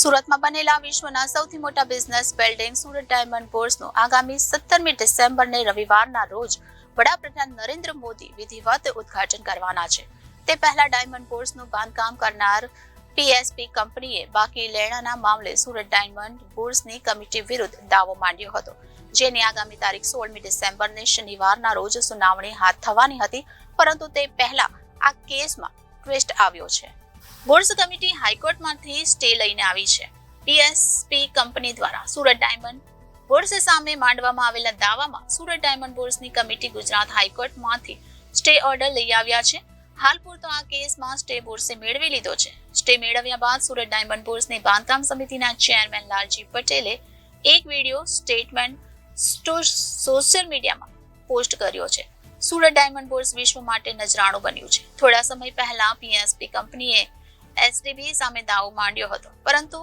સુરતમાં બનેલા વિશ્વના સૌથી મોટા બિઝનેસ બિલ્ડિંગ સુરત ડાયમંડ બોર્સનું આગામી 17મી ડિસેમ્બરને રવિવારના રોજ વડાપ્રધાન નરેન્દ્ર મોદી વિધિવત ઉદ્ઘાટન કરવાના છે. તે પહેલા ડાયમંડ બોર્સનું બાંધકામ કરનાર પીએસપી કંપનીએ બાકી લેણાના મામલે સુરત ડાયમંડ બોર્સની કમિટી વિરુદ્ધ દાવો માંડ્યો હતો, જેની આગામી તારીખ 16મી ડિસેમ્બરને શનિવારના રોજ સુનાવણી હાથ થવાની હતી. પરંતુ તે પહેલા આ કેસમાં ટ્વિસ્ટ આવ્યો છે. બોર્સ કમિટી હાઈકોર્ટમાંથી સ્ટે લઈને આવી છે. પીએસપી કંપની દ્વારા સુરત ડાયમંડ બોર્સ સામે માંડવામાં આવેલા દાવામાં સુરત ડાયમંડ બોર્સની કમિટી ગુજરાત હાઈકોર્ટમાંથી સ્ટે ઓર્ડર લઈ આવ્યા છે. હાલ પૂરતો આ કેસમાં સ્ટે બોર્સે મેળવી લીધો છે. સ્ટે મેળવ્યા બાદ સુરત ડાયમંડ બોર્સની બાંધકામ સમિતિના ચેરમેન લાલજી પટેલે એક વિડીયો સ્ટેટમેન્ટ સોશિયલ મીડિયામાં પોસ્ટ કર્યો છે. સુરત ડાયમંડ બોર્સ વિશ્વ માટે નજરાણું બન્યું છે. થોડા સમય પહેલા પીએસપી કંપનીએ એસડીબી સામે દાવો માંડ્યો હતો, પરંતુ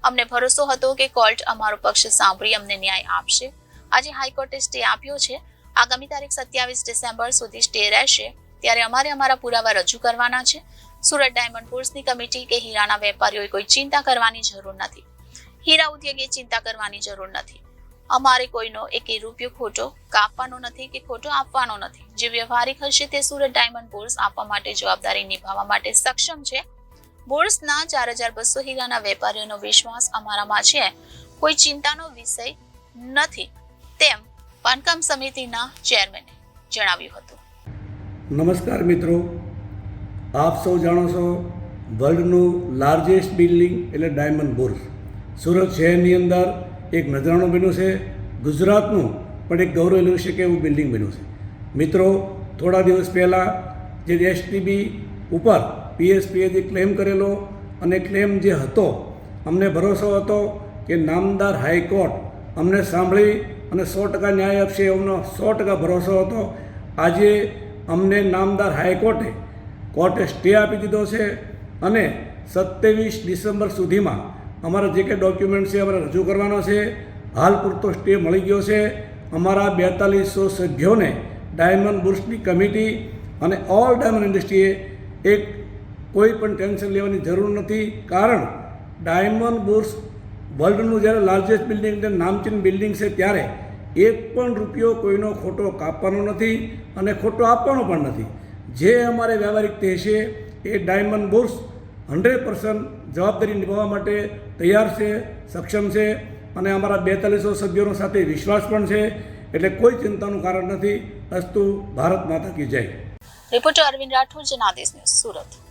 અમને ભરોસો હતો કે કોર્ટ અમારો પક્ષ સાંભળી અમને ન્યાય આપશે. આજે હાઈકોર્ટે સ્ટે આપ્યો છે. આગામી તારીખ 27 ડિસેમ્બર સુધી સ્ટે રહેશે. ત્યારે અમારે અમારા પુરાવા રજૂ કરવાના છે. સુરત ડાયમંડ બોર્સની કમિટી કે હીરાના વેપારીઓએ કોઈ ચિંતા કરવાની જરૂર નથી. હીરા ઉદ્યોગે ચિંતા કરવાની જરૂર નથી. અમારે કોઈનો એક રૂપિયો ખોટો કાપવાનો નથી કે ખોટો આપવાનો નથી. જે વ્યવહારિક હશે તે સુરત ડાયમંડ બોર્સ આપવા માટે જવાબદારી નિભાવવા માટે સક્ષમ છે. બોર્સના 4200 હીરાના વેપારીઓનો વિશ્વાસ અમારામાં છે. કોઈ ચિંતાનો વિષય નથી, તેમ બાંધકામ સમિતિના ચેરમેને જણાવ્યું હતું. નમસ્કાર મિત્રો, આપ સૌ જાણો છો વર્લ્ડનું લાર્જેસ્ટ બિલ્ડિંગ એટલે ડાયમંડ બોર્સ સુરત શહેરની અંદર એક નજરાણું બન્યું છે. ગુજરાતનું પણ એક ગૌરવ લઈ શકે એવું બિલ્ડિંગ બન્યું છે. મિત્રો, થોડા દિવસ પહેલાં જે એસટીબી ઉપર પીએસપીએ જે ક્લેમ કરેલો અને ક્લેમ જે હતો, અમને ભરોસો હતો કે નામદાર હાઈકોર્ટ અમને સાંભળી અને 100% ન્યાય આપશે એવનો 100% ભરોસો હતો. આજે અમને નામદાર હાઈકોર્ટે સ્ટે આપી દીધો છે અને 27 ડિસેમ્બર સુધીમાં અમારા જે કંઈ ડોક્યુમેન્ટ છે અમારે રજૂ કરવાનો છે. હાલ પૂરતો સ્ટે મળી ગયો છે. અમારા 4200 સભ્યોને ડાયમંડ બોર્સની કમિટી અને ઓલ ડાયમંડ ઇન્ડસ્ટ્રીએ એક કોઈ પણ ટેન્શન લેવાની જરૂર નથી. કારણ ડાયમંડ બોર્સ વર્લ્ડનું જ્યારે લાર્જેસ્ટ બિલ્ડિંગ એટલે નામચીન બિલ્ડિંગ છે, ત્યારે એક પણ રૂપિયો કોઈનો ખોટો કાપવાનો નથી અને ખોટો આપવાનો પણ નથી. જે અમારે વ્યવહારિક તે છે એ ડાયમંડ બોર્સ 100% જવાબદારી નિભાવવા માટે તૈયાર છે, સક્ષમ છે અને અમારા 4200 સભ્યોનો સાથે વિશ્વાસ પણ છે. એટલે કોઈ ચિંતાનું કારણ નથી. અસ્તુ ભારત માતા કી જય. Reporter Arvind Rathod, Janadesh news, Surat.